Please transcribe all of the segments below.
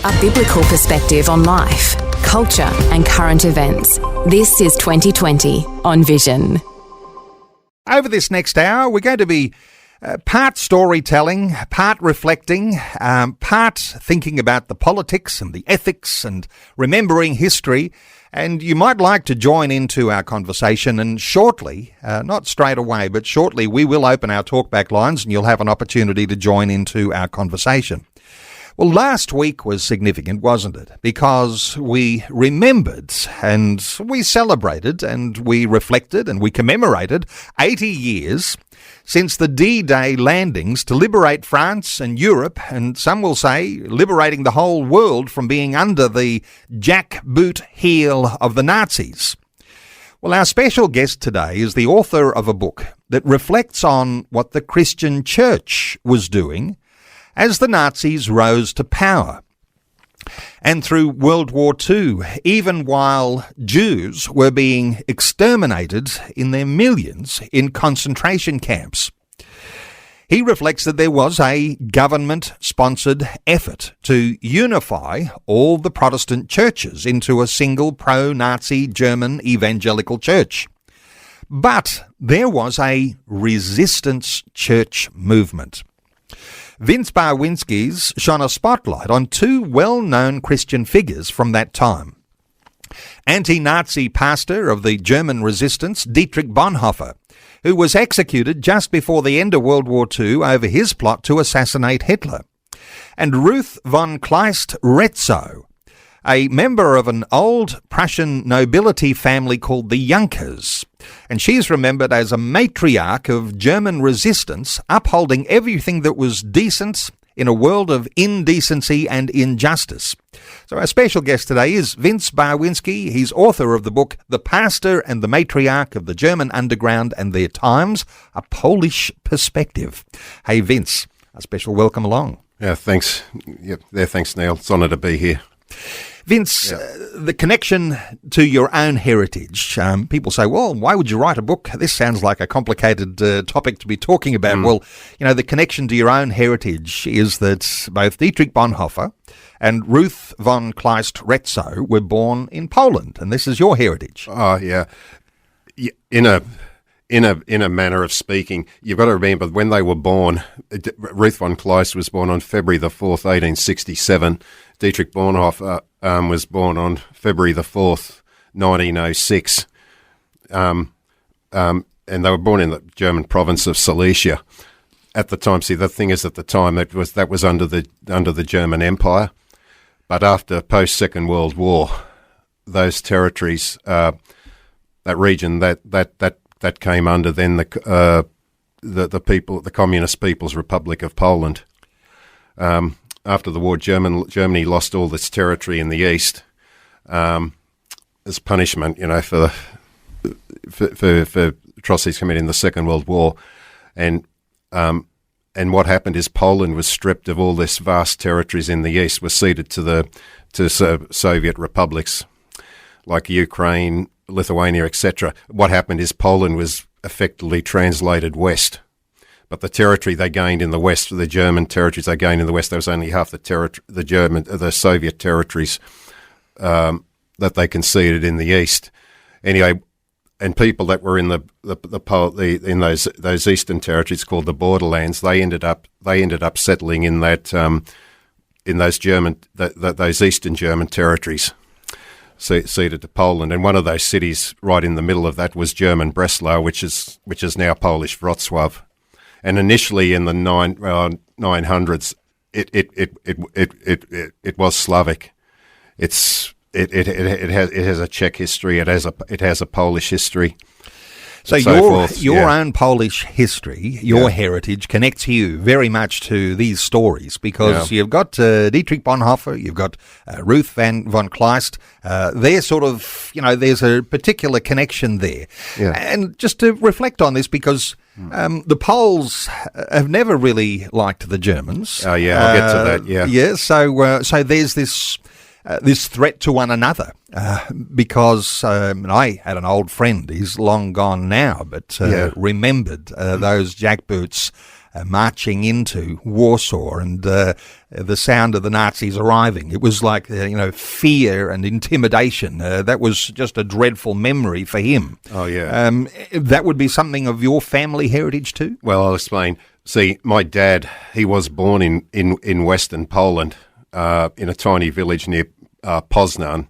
A biblical perspective on life, culture and current events. This is 2020 on Vision. Over this next hour, we're going to be part storytelling, part reflecting, part thinking about the politics and the ethics and remembering history. And you might like to join into our conversation, and shortly, not straight away, but shortly, we will open our talkback lines and you'll have an opportunity to join into our conversation. Well, last week was significant, wasn't it? Because we remembered and we celebrated and we reflected and we commemorated 80 years since the D-Day landings to liberate France and Europe, and some will say liberating the whole world from being under the jackboot heel of the Nazis. Well, our special guest today is the author of a book that reflects on what the Christian church was doing as the Nazis rose to power. And through World War II, even while Jews were being exterminated in their millions in concentration camps. He reflects that there was a government-sponsored effort to unify all the Protestant churches into a single pro-Nazi German evangelical church. But there was a resistance church movement. Vince Barwinski's shone a spotlight on two well-known Christian figures from that time. Anti-Nazi pastor of the German resistance, Dietrich Bonhoeffer, who was executed just before the end of World War II over his plot to assassinate Hitler. And Ruth von Kleist-Retzow, a member of an old Prussian nobility family called the Junkers. And she's remembered as a matriarch of German resistance, upholding everything that was decent in a world of indecency and injustice. So our special guest today is Vince Barwinski. He's author of the book The Pastor and the Matriarch of the German Underground and Their Times, A Polish Perspective. Hey, Vince, a special welcome along. Yeah, thanks. Thanks, Neil. It's an honour to be here. Vince, the connection to your own heritage. People say, well, why would you write a book? This sounds like a complicated topic to be talking about. Well, you know, the connection to your own heritage is that both Dietrich Bonhoeffer and Ruth von Kleist-Retzow were born in Poland, and this is your heritage. Oh, yeah. In a manner of speaking, you've got to remember when they were born, Ruth von Kleist was born on February the 4th, 1867. Dietrich Bonhoeffer was born on February the 4th, 1906. And they were born in the German province of Silesia. At the time, see, the thing is, at the time, that was under the German Empire. But after post-Second World War, those territories, that region, that came under then the Communist People's Republic of Poland. After the war, Germany lost all its territory in the east as punishment, you know, for atrocities committed in the Second World War, and what happened is Poland was stripped of all this vast territories in the east, was ceded to Soviet republics like Ukraine, Lithuania, etc. What happened is Poland was effectively translated west. But the territory they gained in the west, the German territories they gained in the west, there was only half the Soviet territories that they conceded in the east. Anyway, and people that were in in those eastern territories called the borderlands, they ended up settling in that in those eastern German territories, ceded to Poland. And one of those cities right in the middle of that was German Breslau, which is now Polish Wrocław. And initially in the 900s, it was Slavic. It has a Czech history. It has a Polish history. So your own Polish history, your heritage connects you very much to these stories because you've got Dietrich Bonhoeffer, you've got Ruth von Kleist. They're sort of, you know, there's a particular connection there. Yeah. And just to reflect on this, because the Poles have never really liked the Germans. Oh, yeah, I'll get to that, yeah. Yeah, so there's this threat to one another because I had an old friend, he's long gone now, but remembered those jackboots marching into Warsaw and the sound of the Nazis arriving. It was like, fear and intimidation. That was just a dreadful memory for him. Oh, yeah. That would be something of your family heritage too? Well, I'll explain. See, my dad, he was born in Western Poland, in a tiny village near Poznan.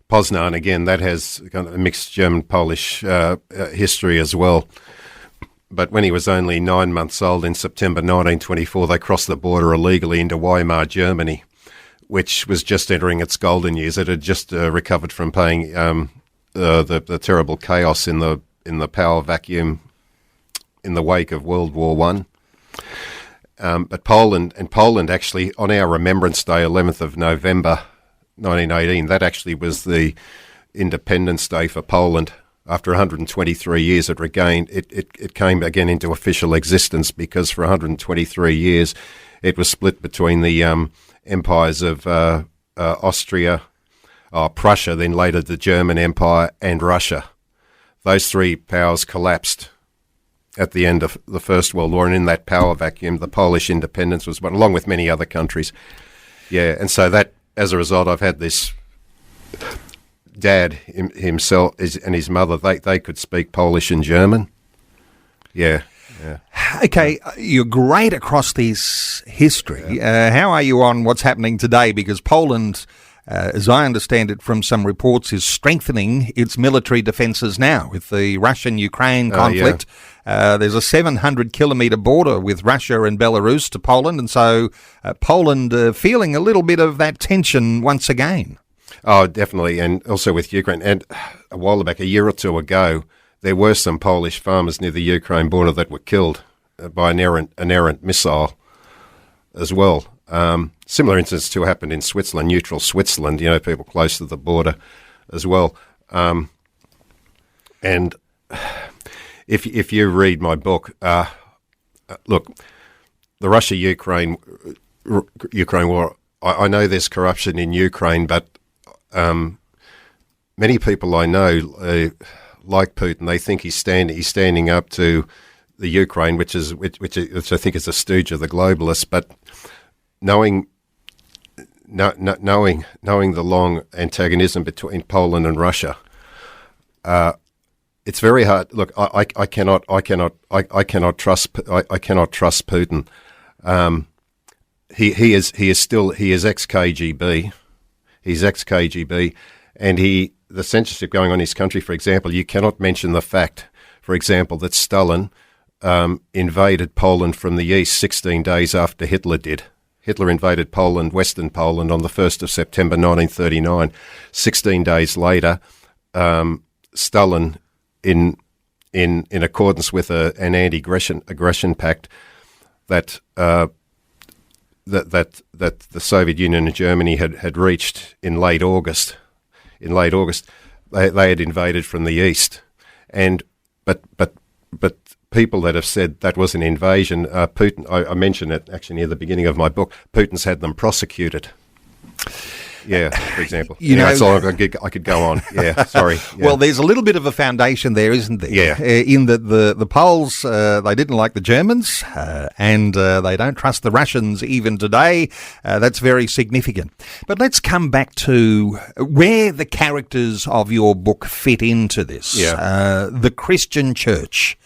Poznan, again, that has kind of a mixed German-Polish history as well. But when he was only 9 months old in September 1924, they crossed the border illegally into Weimar, Germany, which was just entering its golden years. It had just recovered from paying the terrible chaos in the power vacuum in the wake of World War One. But Poland actually, on our Remembrance Day, 11th of November 1918, that actually was the Independence Day for Poland. After 123 years, it came again into official existence, because for 123 years it was split between the empires of Austria, Prussia, then later the German Empire, and Russia. Those three powers collapsed at the end of the First World War, and in that power vacuum, the Polish independence was one, along with many other countries. Yeah, and so that, as a result, I've had this dad himself and his mother, they could speak Polish and German. Yeah. Okay, you're great across this history. How are you on what's happening today? Because Poland, as I understand it from some reports, is strengthening its military defences now with the Russian-Ukraine conflict. There's a 700-kilometre border with Russia and Belarus to Poland, and so Poland feeling a little bit of that tension once again. Oh, definitely, and also with Ukraine. And a while back, a year or two ago, there were some Polish farmers near the Ukraine border that were killed by an errant missile as well. Similar incidents too happened in Switzerland, neutral Switzerland, people close to the border as well. And if you read my book, look, the Russia-Ukraine war, I know there's corruption in Ukraine, but many people I know like Putin. They think he's standing up to the Ukraine, which I think is a stooge of the globalists. But knowing the long antagonism between Poland and Russia, it's very hard. Look, I cannot trust Putin. He is ex-KGB. He's ex-KGB, and the censorship going on in his country, for example, you cannot mention the fact, for example, that Stalin invaded Poland from the east 16 days after Hitler did. Hitler invaded Poland, Western Poland, on the 1st of September 1939. 16 days later, Stalin, in accordance with an anti-aggression pact that the Soviet Union and Germany had reached in late August. They had invaded from the east, but people that have said that was an invasion, Putin, I mentioned it actually near the beginning of my book. Putin's had them prosecuted. Yeah, for example. That's all I could go on. Yeah, sorry. Yeah. Well, there's a little bit of a foundation there, isn't there? Yeah. In that the Poles, they didn't like the Germans, and they don't trust the Russians even today. That's very significant. But let's come back to where the characters of your book fit into this. Yeah. The Christian Church.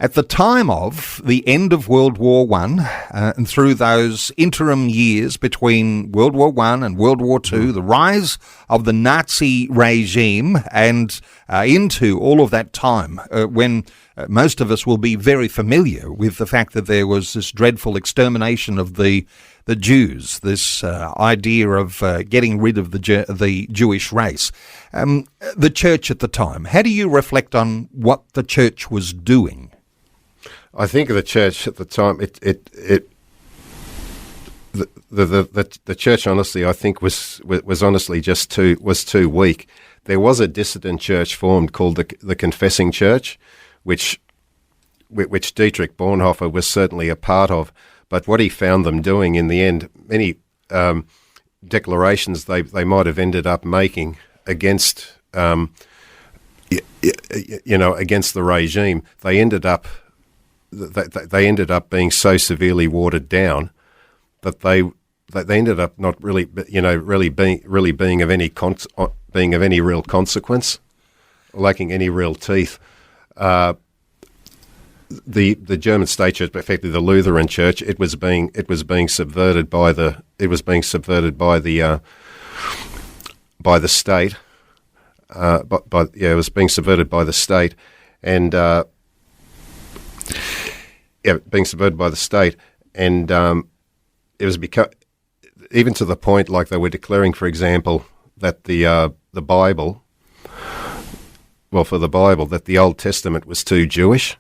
At the time of the end of World War I, and through those interim years between World War I and World War II, the rise of the Nazi regime, and into all of that time when most of us will be very familiar with the fact that there was this dreadful extermination of the Jews, this idea of getting rid of the Jewish race. The church at the time, how do you reflect on what the church was doing? I think the church at the time, the church, honestly, I think was honestly just too weak. There was a dissident church formed called the Confessing Church, which Dietrich Bonhoeffer was certainly a part of. But what he found them doing in the end, many declarations they might have ended up making against against the regime, they ended up they ended up being so severely watered down that they ended up not really, really being of any real consequence, lacking any real teeth. The German state church, effectively the Lutheran Church, it was being subverted by the state. It was being subverted by the state, and being subverted by the state, and it was even to the point, like they were declaring, for example, that the Bible, that the Old Testament was too Jewish.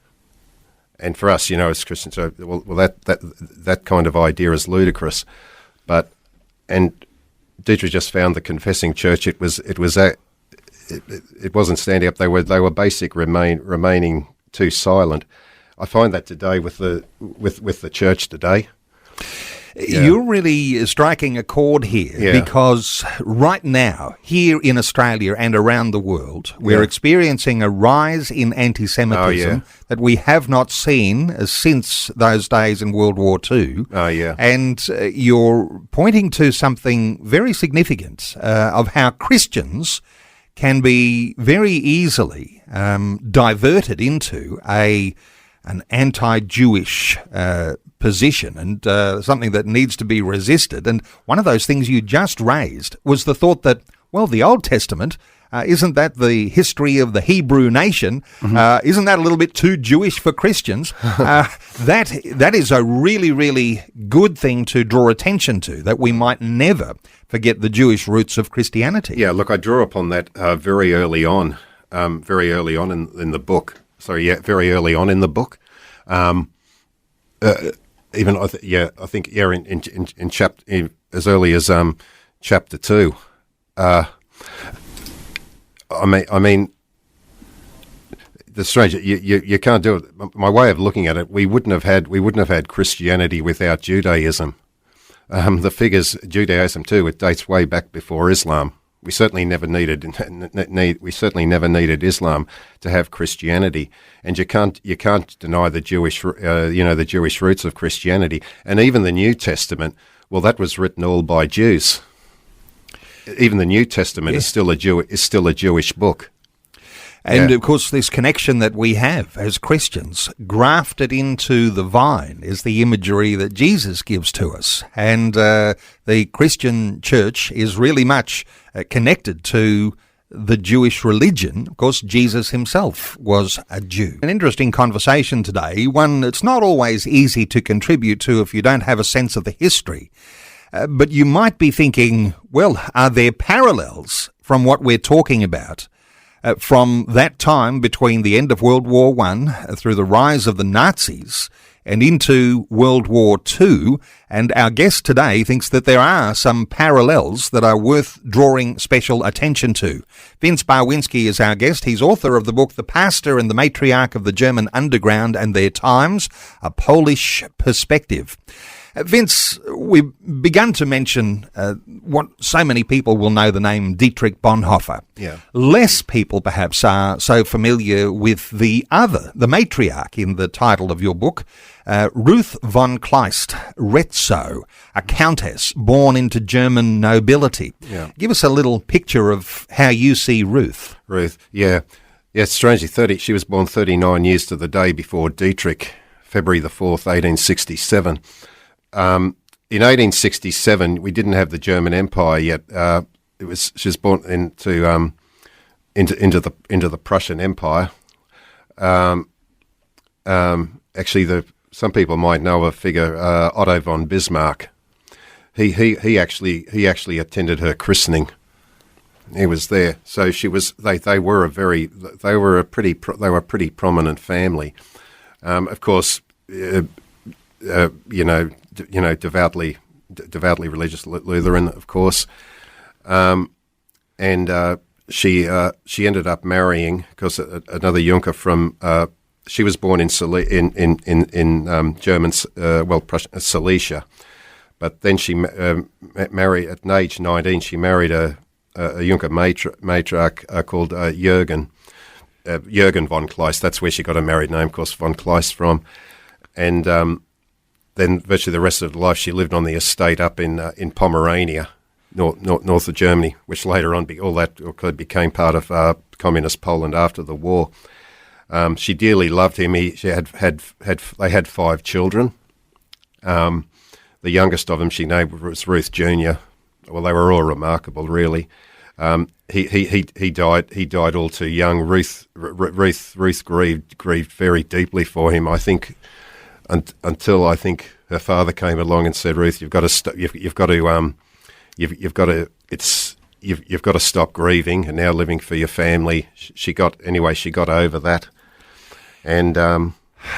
And for us, as Christians, that kind of idea is ludicrous. And Dietrich just found the confessing church. It wasn't standing up. They were remaining too silent. I find that today with the church today. Yeah. You're really striking a chord here because right now, here in Australia and around the world, we're experiencing a rise in anti-Semitism that we have not seen since those days in World War II. And you're pointing to something very significant of how Christians can be very easily diverted into an anti-Jewish position and something that needs to be resisted. And one of those things you just raised was the thought that, well, the Old Testament, isn't that the history of the Hebrew nation? Isn't that a little bit too Jewish for Christians? That is a really, really good thing to draw attention to, that we might never forget the Jewish roots of Christianity. Yeah, look, I draw upon that very early on in the book. Very early on in the book. I think in chapter as early as chapter 2. I mean, the strange you can't do it. My way of looking at it, we wouldn't have had Christianity without Judaism. The figures, Judaism too, it dates way back before Islam. We certainly never needed Islam to have Christianity, and you can't deny the Jewish roots of Christianity, and even the New Testament. Well, that was written all by Jews. Even the New Testament is still a Jewish book. And, of course, this connection that we have as Christians, grafted into the vine, is the imagery that Jesus gives to us. And the Christian church is really much connected to the Jewish religion. Of course, Jesus himself was a Jew. An interesting conversation today, one that's not always easy to contribute to if you don't have a sense of the history. But you might be thinking, well, are there parallels from what we're talking about from that time between the end of World War I through the rise of the Nazis and into World War II? And our guest today thinks that there are some parallels that are worth drawing special attention to. Vince Barwinski is our guest. He's author of the book The Pastor and the Matriarch of the German Underground and Their Times, A Polish Perspective. Vince, we've begun to mention what so many people will know, the name Dietrich Bonhoeffer. Yeah. Less people perhaps are so familiar with the matriarch in the title of your book, Ruth von Kleist-Retzow, a countess born into German nobility. Yeah. Give us a little picture of how you see Ruth. Yeah, strangely, she was born 39 years to the day before Dietrich, February the 4th, 1867. In 1867, we didn't have the German Empire yet. She was born into the Prussian Empire. Actually, some people might know a figure, Otto von Bismarck. He actually attended her christening. He was there, so she was. They were a pretty prominent family. Of course, devoutly religious Lutheran, of course, and she ended up marrying, because another Junker from. She was born in German, Prussian, Silesia, but then she married at age 19. She married a Junker matriarch called Jürgen von Kleist. That's where she got her married name, of course, von Kleist from. then virtually the rest of her life she lived on the estate up in Pomerania, north of Germany, which later on became part of communist Poland after the war. She dearly loved him. They had 5 children. The youngest of them she named was Ruth Jr. Well, they were all remarkable, really. He died all too young. Ruth grieved very deeply for him. I think until I think her father came along and said, "Ruth, you've got to stop grieving and now living for your family." She got over that, and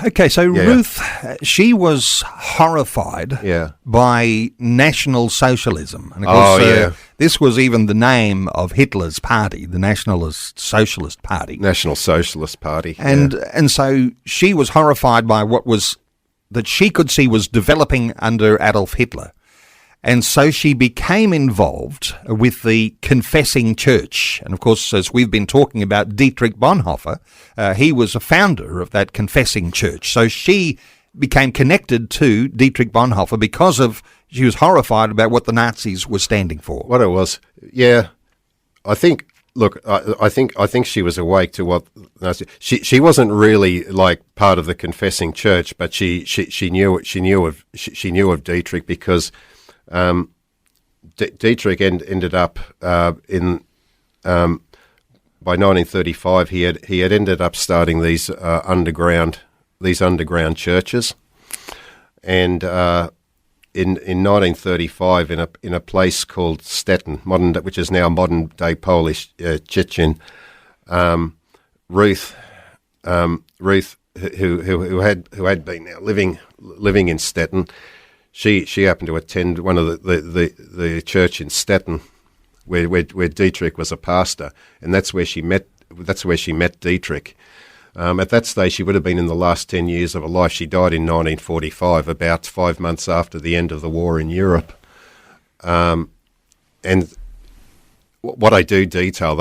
Okay, so Ruth, she was horrified by National Socialism. And of course, this was even the name of Hitler's party, the Nationalist Socialist Party. National Socialist Party. And so she was horrified by what was, that she could see was developing under Adolf Hitler. And so she became involved with the Confessing Church. And of course, as we've been talking about Dietrich Bonhoeffer, he was a founder of that Confessing Church. So she became connected to Dietrich Bonhoeffer because she was horrified about what the Nazis were standing for. What it was, I think she was awake to what she wasn't really like part of the Confessing Church, but she knew of Dietrich because Dietrich ended up by 1935 he had ended up starting these underground churches, and in 1935 in a place called Stettin, which is now modern day Polish Szczecin, Ruth, who had been now living in Stettin. She happened to attend one of the church in Stettin, where Dietrich was a pastor, and that's where she met Dietrich. At that stage, she would have been in the last 10 years of her life. She died in 1945, about 5 months after the end of the war in Europe. And what I do detail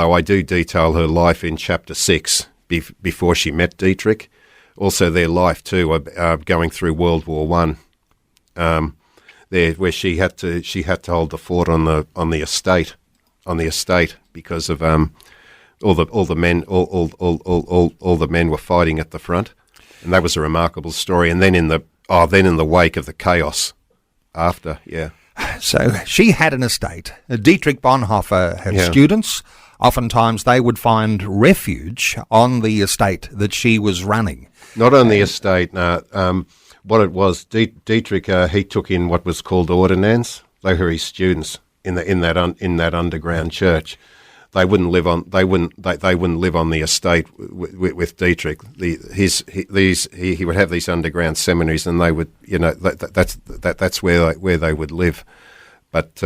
her life in Chapter 6 before she met Dietrich. Also, their life too, going through World War One. There, where she had to hold the fort on the estate because of all the men were fighting at the front, and that was a remarkable story. And then in the wake of the chaos after, So she had an estate. Dietrich Bonhoeffer had students. Oftentimes they would find refuge on the estate that she was running. Not on the estate, no. What it was, Dietrich, he took in what was called ordinands. They were his students in that underground church. They wouldn't live on the estate with Dietrich. He would have these underground seminaries, and they would, that's where they would live. But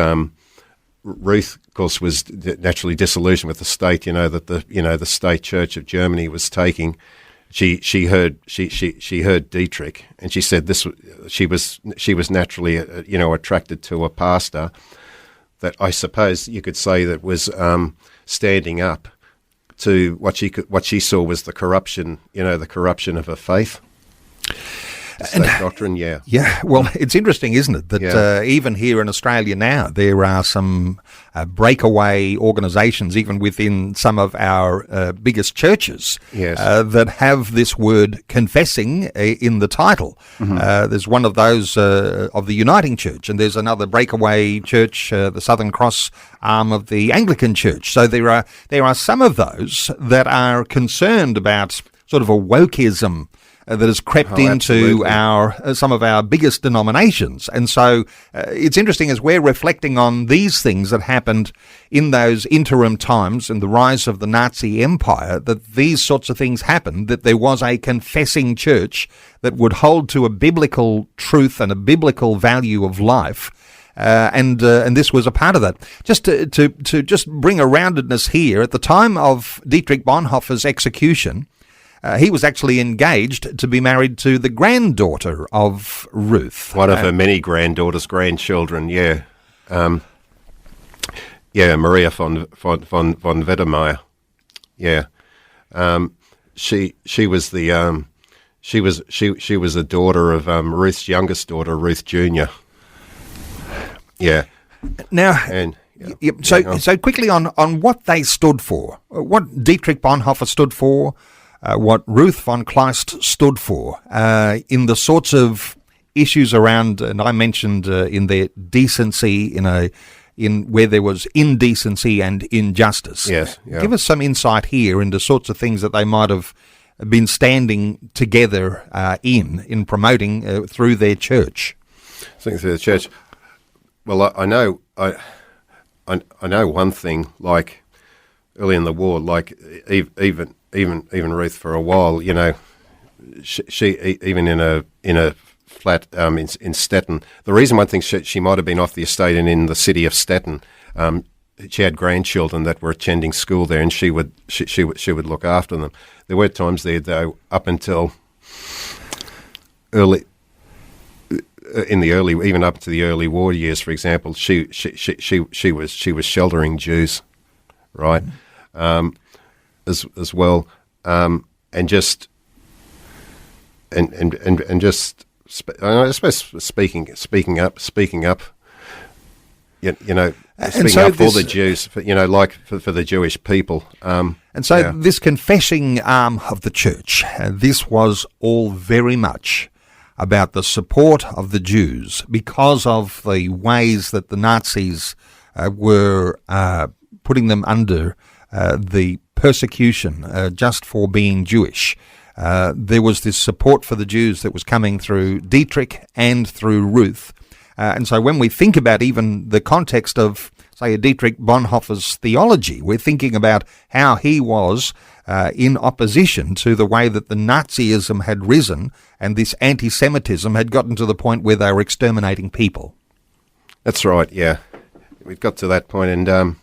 Ruth, of course, was naturally disillusioned with the state. That the state church of Germany was taking. She heard Dietrich, and she said she was naturally attracted to a pastor that I suppose you could say that was standing up to what she saw was the corruption of her faith. State doctrine, yeah. Well, it's interesting, isn't it, that even here in Australia now, there are some breakaway organisations, even within some of our biggest churches, that have this word confessing in the title. Mm-hmm. There's one of those of the Uniting Church, and there's another breakaway church, the Southern Cross arm of the Anglican Church. So there are some of those that are concerned about sort of a wokeism that has crept into some of our biggest denominations. And so it's interesting as we're reflecting on these things that happened in those interim times and the rise of the Nazi Empire, that these sorts of things happened, that there was a confessing church that would hold to a biblical truth and a biblical value of life. And this was a part of that. Just to just bring a roundedness here, at the time of Dietrich Bonhoeffer's execution, he was actually engaged to be married to the granddaughter of Ruth. One of her many grandchildren, Maria von Wedemeyer. Yeah. She was the She was a daughter of Ruth's youngest daughter, Ruth Jr. Yeah. Now, And so quickly on what they stood for, what Dietrich Bonhoeffer stood for, what Ruth von Kleist stood for, in the sorts of issues around, and I mentioned in their decency, in where there was indecency and injustice. Yes, yeah. Give us some insight here into sorts of things that they might have been standing together in promoting through their church. through the church. Well, I know one thing. Like early in the war, like even Ruth for a while, you know, she even in a flat in Stettin. The reason one thinks she might have been off the estate and in the city of Stettin. She had grandchildren that were attending school there, and she would look after them. There were times there, though, up until early even up to the early war years, for example, she was sheltering Jews, right, as well, and just I suppose speaking up. You know, speaking up for the Jews, for the Jewish people. And so this confessing arm of the church, this was all very much about the support of the Jews because of the ways that the Nazis were putting them under the persecution just for being Jewish. There was this support for the Jews that was coming through Dietrich and through Ruth. And so when we think about even the context of, say, Dietrich Bonhoeffer's theology, we're thinking about how he was in opposition to the way that the Nazism had risen and this anti-Semitism had gotten to the point where they were exterminating people. That's right, yeah. We've got to that point. And I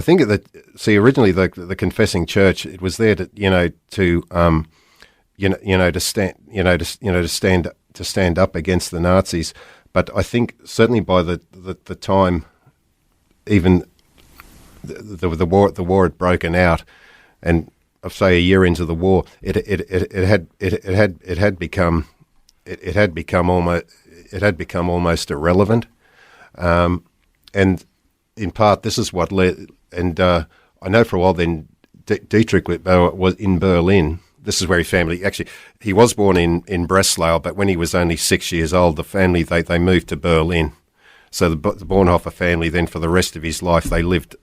think that originally the Confessing Church, it was there to stand up against the Nazis, but I think certainly by the time even the war had broken out, and I'd say a year into the war, it had become almost irrelevant, and in part this is what led. And I know for a while then Dietrich was in Berlin. This is where his family, actually, he was born in Breslau, but when he was only 6 years old, the family, they moved to Berlin. So the Bonhoeffer family then for the rest of his life, they lived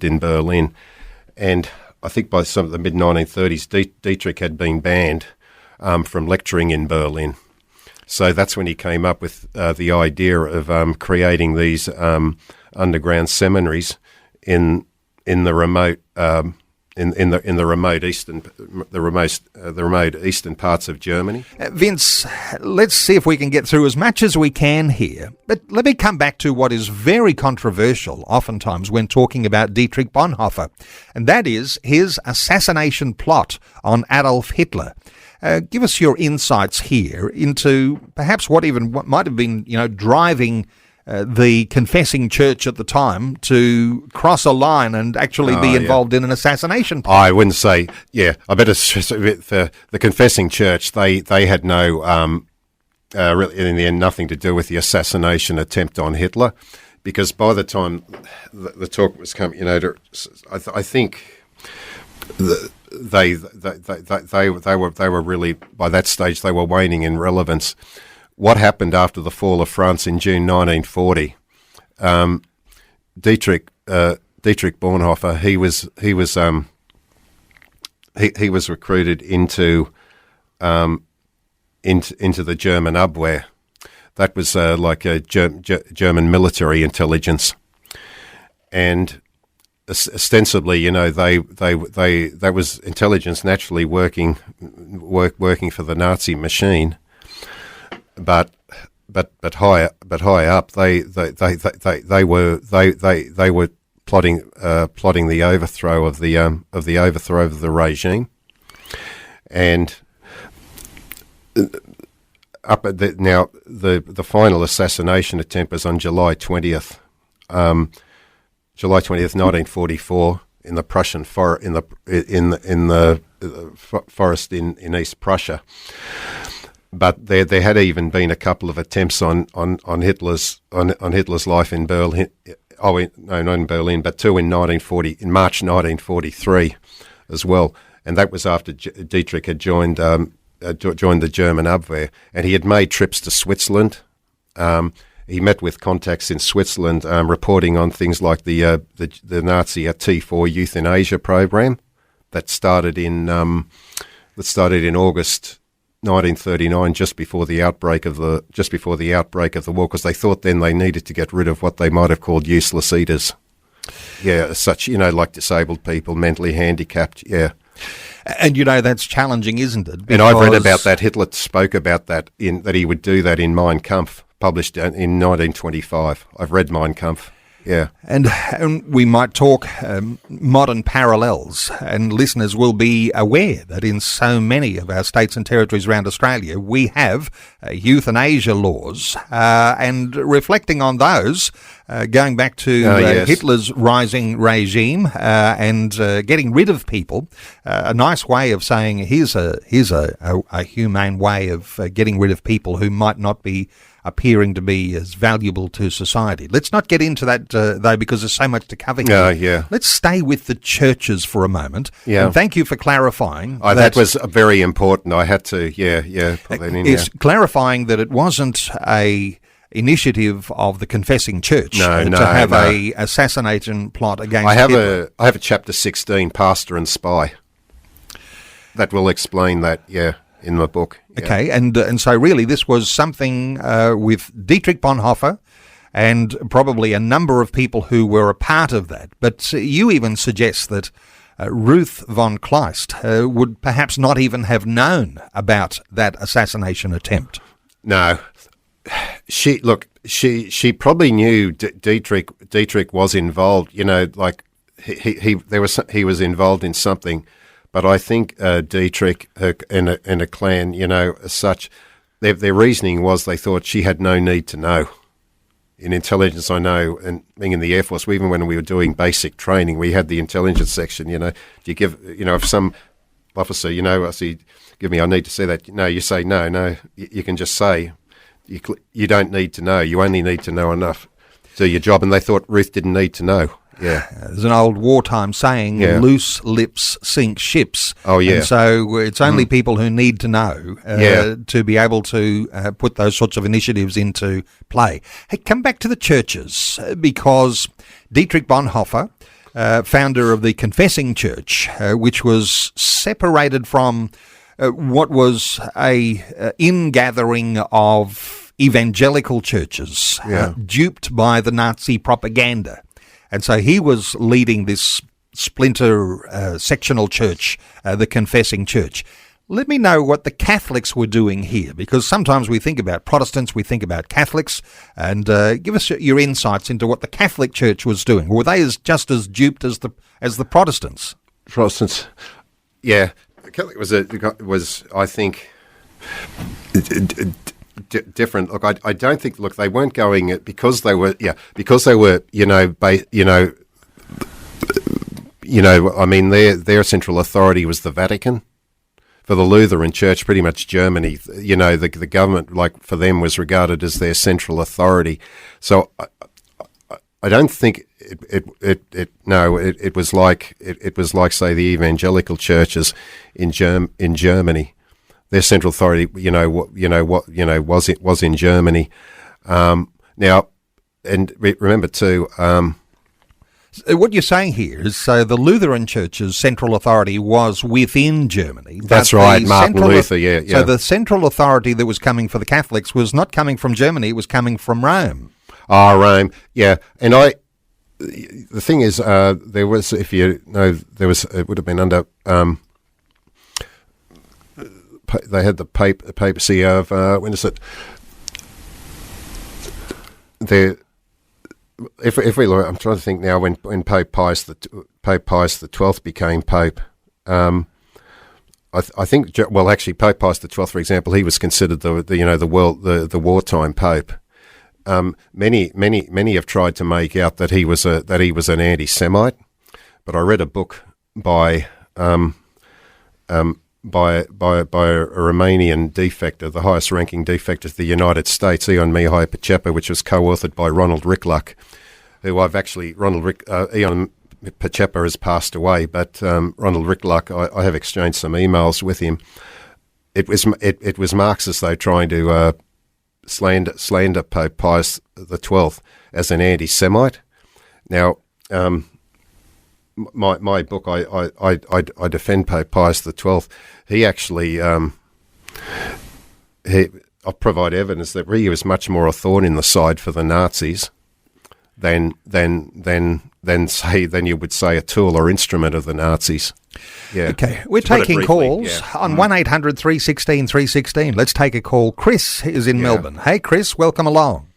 in Berlin. And I think by some of the mid-1930s, Dietrich had been banned from lecturing in Berlin. So that's when he came up with the idea of creating these underground seminaries in the remote in the remote eastern parts of Germany. Vince, let's see if we can get through as much as we can here. But let me come back to what is very controversial oftentimes when talking about Dietrich Bonhoeffer, and that is his assassination plot on Adolf Hitler. Give us your insights here into perhaps what might have been, driving the Confessing Church at the time to cross a line and actually be involved in an assassination plot. I wouldn't say, I better stress a bit, the Confessing Church, they had no, really in the end, nothing to do with the assassination attempt on Hitler, because by the time the talk was coming, I think they were really, by that stage, they were waning in relevance. What happened after the fall of France in June 1940? Dietrich Bonhoeffer, he was recruited into the German Abwehr. That was like a German military intelligence, and ostensibly, that was intelligence naturally working for the Nazi machine. But high up, they were plotting the overthrow of the regime, and now the final assassination attempt was on July 20th, 1944, in the Prussian forest in East Prussia. But there had even been a couple of attempts on Hitler's life in Berlin. No, not in Berlin, but two in March 1943, as well. And that was after Dietrich had joined the German Abwehr, and he had made trips to Switzerland. He met with contacts in Switzerland, reporting on things like the Nazi T4 Youth in Asia program that started in August 1939, just before the outbreak of the war, because they thought then they needed to get rid of what they might have called useless eaters. Yeah, such, like disabled people, mentally handicapped. Yeah. And that's challenging, isn't it? And I've read about that. Hitler spoke about that that he would do that in Mein Kampf, published in 1925. I've read Mein Kampf. Yeah. And we might talk modern parallels, and listeners will be aware that in so many of our states and territories around Australia, we have euthanasia laws, and reflecting on those, going back to yes. Hitler's rising regime and getting rid of people, a nice way of saying here's a humane way of getting rid of people who might not be appearing to be as valuable to society. Let's not get into that, though, because there's so much to cover here. Yeah. Let's stay with the churches for a moment. Yeah. And thank you for clarifying. That was very important. I had to, put that in. It's clarifying that it wasn't a initiative of the Confessing Church to have a assassination plot against Hitler. I have a chapter 16, Pastor and Spy, that will explain that, in my book. Yeah. Okay, and so really this was something with Dietrich Bonhoeffer and probably a number of people who were a part of that. But you even suggest that Ruth von Kleist would perhaps not even have known about that assassination attempt. No. She probably knew Dietrich was involved, he was involved in something. But I think Dietrich and a clan, as such, their reasoning was they thought she had no need to know. In intelligence, I know, and being in the Air Force, even when we were doing basic training, we had the intelligence section, do you give, if some officer, I say, I need to say that, you say no, you can just say, you don't need to know, you only need to know enough to do your job, and they thought Ruth didn't need to know. Yeah, there's an old wartime saying, loose lips sink ships. Oh, yeah. And so it's only people who need to know to be able to put those sorts of initiatives into play. Hey, come back to the churches, because Dietrich Bonhoeffer, founder of the Confessing Church, which was separated from what was a ingathering of evangelical churches, duped by the Nazi propaganda. And so he was leading this splinter sectional church, the Confessing Church. Let me know what the Catholics were doing here, because sometimes we think about Protestants, we think about Catholics, and give us your insights into what the Catholic Church was doing. Were they just as duped as the Protestants? Protestants, yeah. The Catholic was I think, different. Look, I don't think. Look, they weren't going because they were. I mean, their central authority was the Vatican. For the Lutheran Church, pretty much Germany. The government, like for them, was regarded as their central authority. So I don't think it was like say the evangelical churches in Germany. Their central authority, was in Germany. Now, and remember too. What you're saying here is, so the Lutheran Church's central authority was within Germany. That's right, Martin Luther. Yeah. So the central authority that was coming for the Catholics was not coming from Germany; it was coming from Rome. Rome. Yeah, and the thing is, there was, it would have been under. They had the papacy of when is it? If we look, I'm trying to think now when Pope Pius XII became Pope. I think actually Pope Pius XII, for example, he was considered the wartime Pope. Many have tried to make out that he was an anti-Semite, but I read a book by by a Romanian defector, the highest ranking defector of the United States, Ion Mihai Pacepa, which was co-authored by Ronald Rickluck, who Ion Pacepa has passed away, but Ronald Rickluck, I have exchanged some emails with him. It was Marxists, though, trying to slander Pope Pius XII as an anti-Semite. Now, my book, I defend Pope Pius XII. He actually, I provide evidence that he was much more a thorn in the side for the Nazis than you would say a tool or instrument of the Nazis. Yeah. Okay, we're taking calls on 1800 316 316. Let's take a call. Chris is in Melbourne. Hey, Chris, welcome along.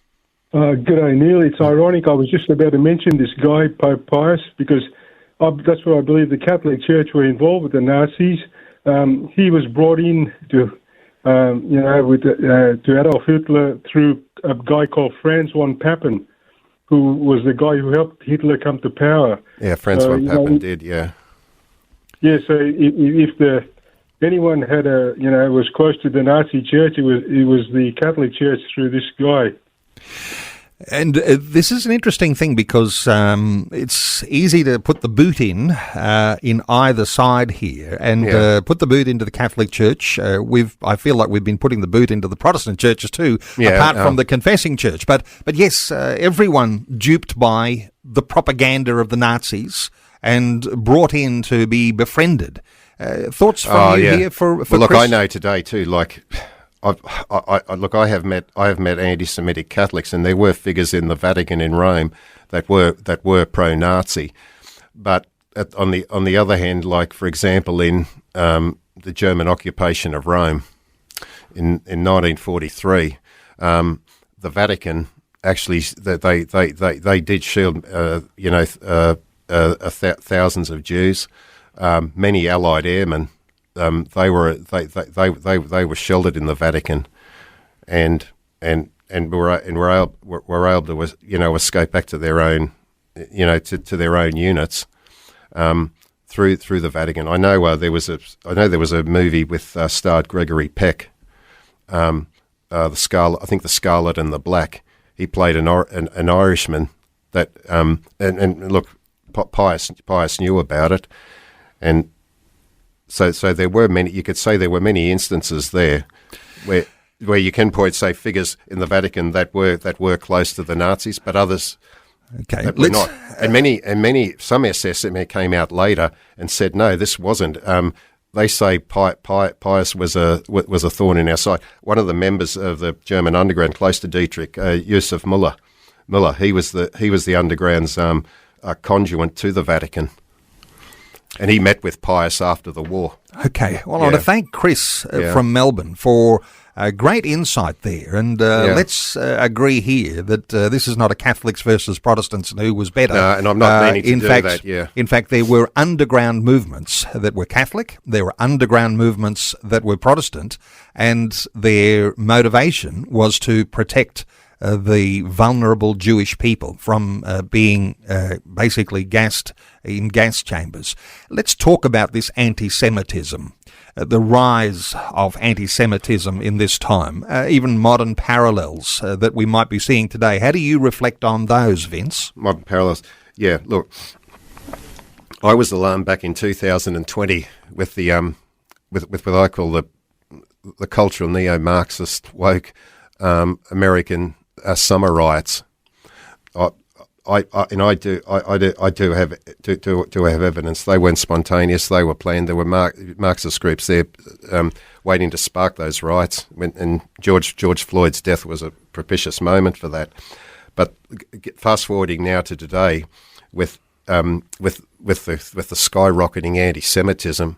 G'day, Neil. It's ironic. I was just about to mention this guy, Pope Pius, because that's what I believe the Catholic Church were involved with the Nazis. He was brought in to Adolf Hitler through a guy called Franz von Papen, who was the guy who helped Hitler come to power. Yeah, Franz von Papen did, yeah. Yeah, so if anyone had was close to the Nazi Church, it was the Catholic Church through this guy. And this is an interesting thing because it's easy to put the boot in either side here, and put the boot into the Catholic Church. I feel like we've been putting the boot into the Protestant churches too, apart from the confessing church. But yes, everyone duped by the propaganda of the Nazis and brought in to be befriended. Thoughts from you here for well, look, Chris? I know today too. Like, I have met anti-Semitic Catholics, and there were figures in the Vatican in Rome that were pro-Nazi. But on the other hand, like for example, in the German occupation of Rome in 1943, the Vatican actually they did shield thousands of Jews, many Allied airmen. They were sheltered in the Vatican, and were able to escape back to their own to their own units through the Vatican. I know there was a movie with starred Gregory Peck, the Scarlet and the Black. He played an Irishman that and look, Pius knew about it, and. So there were many. You could say there were many instances there where you can point, say, figures in the Vatican that were close to the Nazis, but others that were not. And some SSM came out later and said no, this wasn't. They say Pius was a thorn in our side. One of the members of the German underground, close to Dietrich, Josef Müller, he was the underground's conduit to the Vatican. And he met with Pius after the war. Okay. Well, I want to thank Chris from Melbourne for great insight there. And let's agree here that this is not a Catholics versus Protestants and who was better. No, and I'm not meaning to do that, In fact, there were underground movements that were Catholic. There were underground movements that were Protestant. And their motivation was to protect the vulnerable Jewish people from being basically gassed in gas chambers. Let's talk about this anti-Semitism, the rise of anti-Semitism in this time, even modern parallels that we might be seeing today. How do you reflect on those, Vince? Modern parallels? Yeah, look, I was alarmed back in 2020 with the with what I call the cultural neo-Marxist woke American summer riots. I do have evidence. They weren't spontaneous. They were planned. There were Marxist groups there waiting to spark those riots. And George Floyd's death was a propitious moment for that. But fast forwarding now to today, with the skyrocketing anti-Semitism,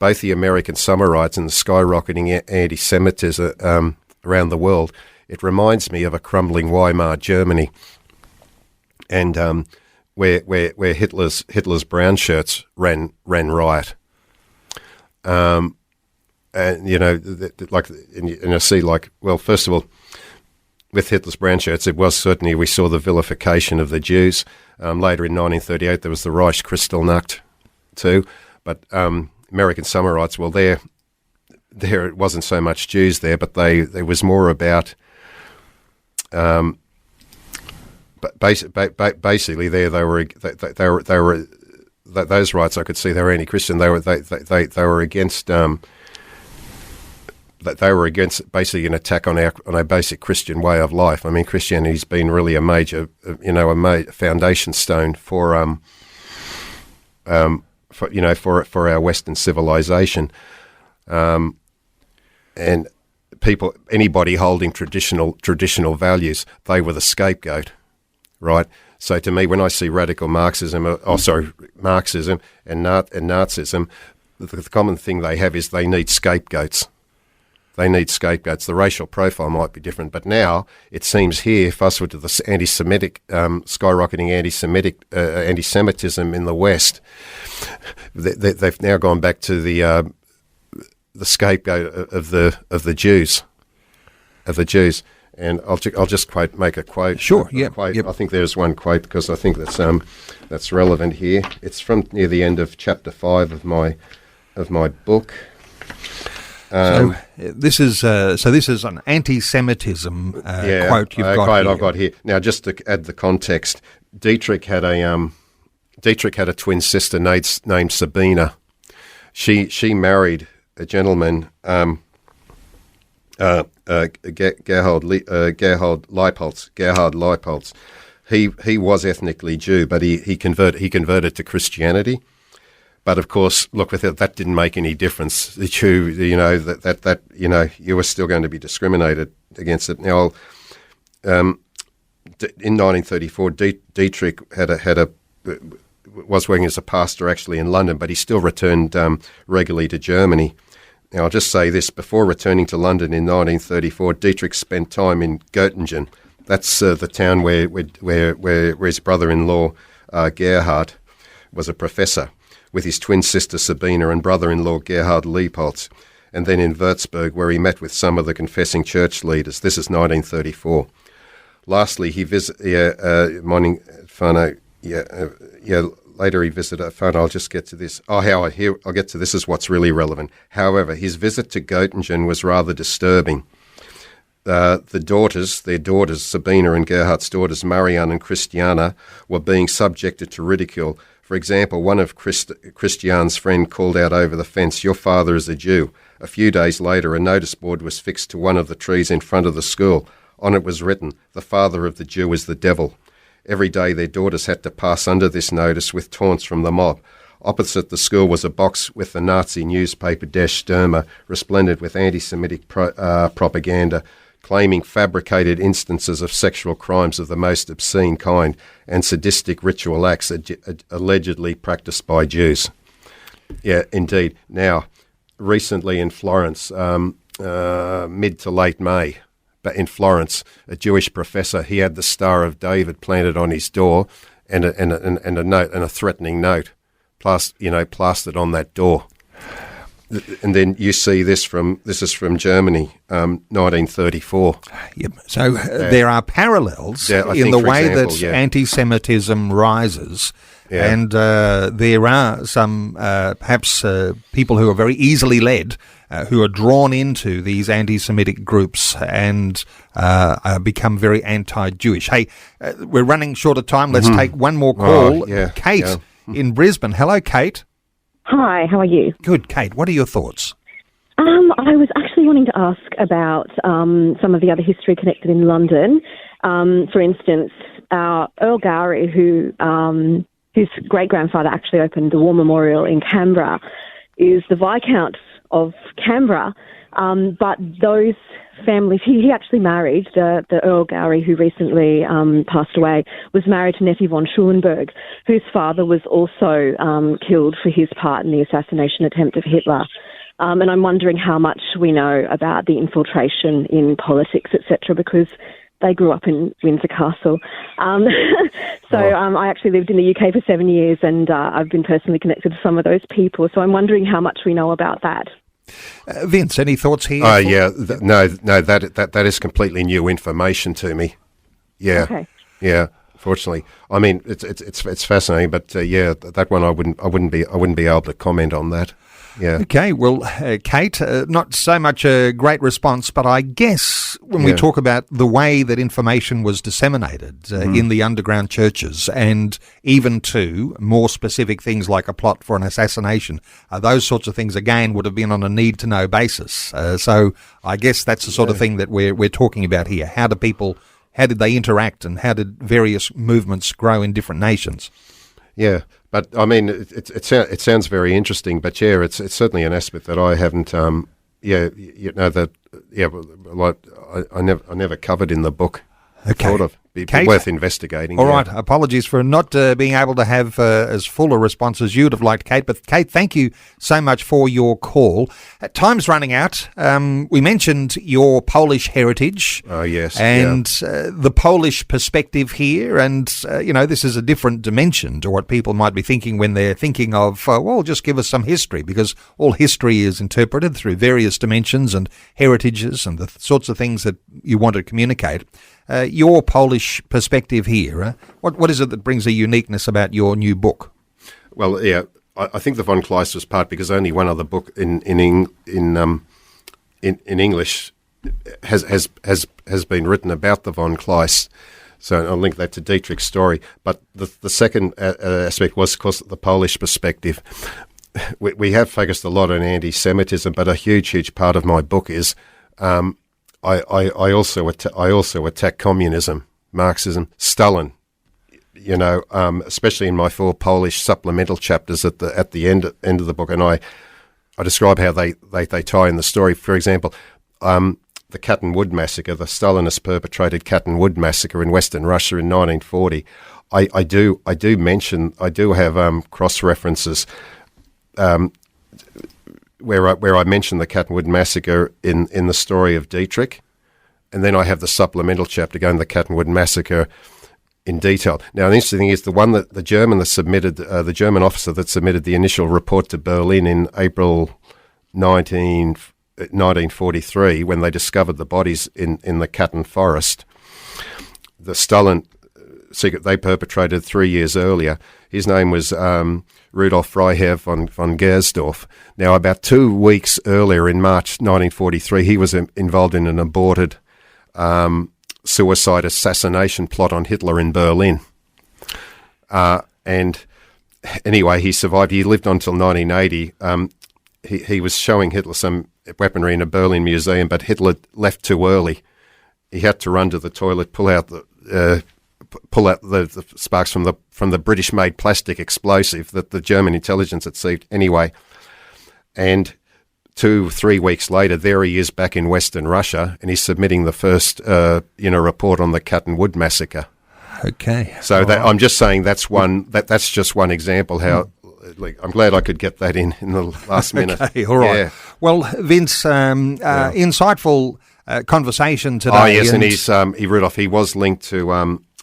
both the American summer riots and the skyrocketing anti-Semitism around the world, it reminds me of a crumbling Weimar Germany, and where Hitler's brown shirts ran riot, and I see, like, well, first of all, with Hitler's brown shirts, it was certainly, we saw the vilification of the Jews. Later in 1938, there was the Reichskristallnacht too, but American Summerites, well, there it wasn't so much Jews there, but there was more about. But basically, they were those rights. I could see they were anti-Christian. They were against. They were against basically an attack on our basic Christian way of life. I mean, Christianity's been really a major, foundation stone for our Western civilization, and anybody holding traditional values, they were the scapegoat, right? So to me, when I see radical Marxism and Nazism, the common thing they have is they need scapegoats. They need scapegoats. The racial profile might be different, but now it seems here, fussed with the anti-Semitic, skyrocketing anti-Semitism in the West, they've now gone back to the scapegoat of the Jews, And I'll just make a quote. Sure. Yep. I think there's one quote because I think that's relevant here. It's from near the end of chapter 5 of my book. So this is an anti-Semitism quote you've got here. I've got here. Now, just to add the context, Dietrich had a twin sister named Sabina. She married a gentleman, Gerhard Leipoltz. He was ethnically Jew, but he converted to Christianity. But of course, look, that didn't make any difference. The Jew, you were still going to be discriminated against it. Now, in 1934, Dietrich was working as a pastor actually in London, but he still returned regularly to Germany. Now, I'll just say this: before returning to London in 1934, Dietrich spent time in Göttingen. That's the town where his brother-in-law Gerhard was a professor, with his twin sister Sabina and brother-in-law Gerhard Leipoltz, and then in Würzburg, where he met with some of the confessing church leaders. This is 1934. Lastly, he visited later he visited Fano. I'll just get to this. I'll get to this is what's really relevant. However, his visit to Göttingen was rather disturbing. Their daughters, Sabina and Gerhard's daughters, Marianne and Christiana, were being subjected to ridicule. For example, one of Christiane's friend called out over the fence, "Your father is a Jew." A few days later, a notice board was fixed to one of the trees in front of the school. On it was written, "The father of the Jew is the devil." Every day their daughters had to pass under this notice with taunts from the mob. Opposite the school was a box with the Nazi newspaper Der Stürmer, resplendent with anti-Semitic propaganda, claiming fabricated instances of sexual crimes of the most obscene kind and sadistic ritual acts allegedly practiced by Jews. Yeah, indeed. Now, recently in Florence, mid to late May, but in Florence, a Jewish professor, he had the Star of David planted on his door and a note, and a threatening note, plastered on that door. And then you see this is from Germany, 1934. Yep. So there are parallels in the way that anti-Semitism rises, and there are some perhaps people who are very easily led, who are drawn into these anti-Semitic groups and become very anti-Jewish. Hey, we're running short of time. Let's take one more call. Kate in Brisbane. Hello, Kate. Hi, how are you? Good, Kate. What are your thoughts? I was actually wanting to ask about some of the other history connected in London. For instance, Earl Gowrie, whose great-grandfather actually opened the War Memorial in Canberra, is the Viscount of Canberra. But those families, he actually married, the Earl Gowrie, who recently passed away, was married to Nettie von Schulenburg, whose father was also killed for his part in the assassination attempt of Hitler. And I'm wondering how much we know about the infiltration in politics, etc., because they grew up in Windsor Castle. I actually lived in the UK for 7 years, and I've been personally connected to some of those people. So I'm wondering how much we know about that. Vince, any thoughts here? That is completely new information to me. Yeah, okay. Yeah. Fortunately, I mean it's fascinating, but that one I wouldn't be able to comment on that. Yeah. Okay, well, Kate, not so much a great response, but I guess when we talk about the way that information was disseminated in the underground churches, and even to more specific things like a plot for an assassination, those sorts of things, again, would have been on a need-to-know basis. So I guess that's the sort of thing that we're talking about here. How did they interact, and how did various movements grow in different nations? Yeah, but I mean, it sounds very interesting. But yeah, it's certainly an aspect that I haven't. I never covered in the book. Okay. Thought of. Be Kate, worth investigating. All right. Apologies for not being able to have as full a response as you'd have liked, Kate. But Kate, thank you so much for your call. Time's running out. We mentioned your Polish heritage. Oh, yes. And the Polish perspective here. And, this is a different dimension to what people might be thinking when they're thinking of, just give us some history, because all history is interpreted through various dimensions and heritages and the sorts of things that you want to communicate. Your Polish perspective here, what is it that brings a uniqueness about your new book? Well, yeah, I think the von Kleist part, because only one other book in English has been written about the von Kleist. So I'll link that to Dietrich's story. But the second aspect was, of course, the Polish perspective. We have focused a lot on anti-Semitism, but a huge part of my book is. I also attack communism, Marxism, Stalin. Especially in my 4 Polish supplemental chapters at the end of the book, and I describe how they tie in the story. For example, the Katyn Wood massacre, the Stalinist perpetrated Katyn Wood massacre in Western Russia in 1940. I do have cross references. Where I mention the Katyn Wood massacre in the story of Dietrich, and then I have the supplemental chapter going to the Katyn Wood massacre in detail. Now, the interesting thing is the one that the German officer that submitted the initial report to Berlin in April 1943, when they discovered the bodies in the Katyn forest, the Stalin secret they perpetrated 3 years earlier. His name was Rudolf Freiherr von Gersdorf. Now, about 2 weeks earlier, in March 1943, he was involved in an aborted suicide assassination plot on Hitler in Berlin. And anyway, he survived. He lived on until 1980. He was showing Hitler some weaponry in a Berlin museum, but Hitler left too early. He had to run to the toilet, pull out the sparks from the British-made plastic explosive that the German intelligence had seized anyway. And 2-3 weeks later, there he is back in Western Russia, and he's submitting the first report on the Katyn Wood massacre. Okay. So I'm just saying that's just one example. How I'm glad I could get that in the last minute. Okay, all right. Yeah. Well, Vince, insightful conversation today. Oh yes, and Rudolph. He was linked to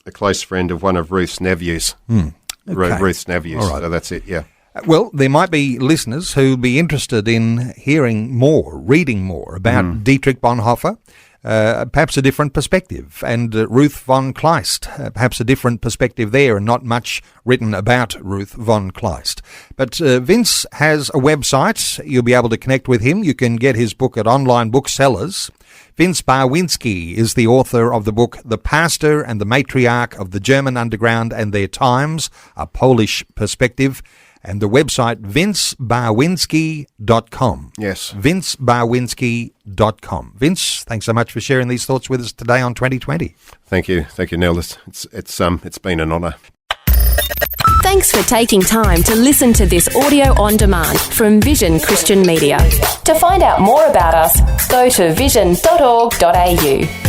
a close friend of one of Ruth's nephews. Okay. Ruth's nephews. All right. So that's it. Yeah. Well, there might be listeners who'll be interested in hearing more, reading more about Dietrich Bonhoeffer, perhaps a different perspective, and Ruth von Kleist, perhaps a different perspective there, and not much written about Ruth von Kleist. But Vince has a website. You'll be able to connect with him. You can get his book at online booksellers. Vince Barwinski is the author of the book The Pastor and the Matriarch of the German Underground and Their Times, A Polish Perspective, and the website vincebarwinski.com. Yes. vincebarwinski.com. Vince, thanks so much for sharing these thoughts with us today on 2020. Thank you, Neil. It's been an honour. Thanks for taking time to listen to this audio on demand from Vision Christian Media. To find out more about us, go to vision.org.au.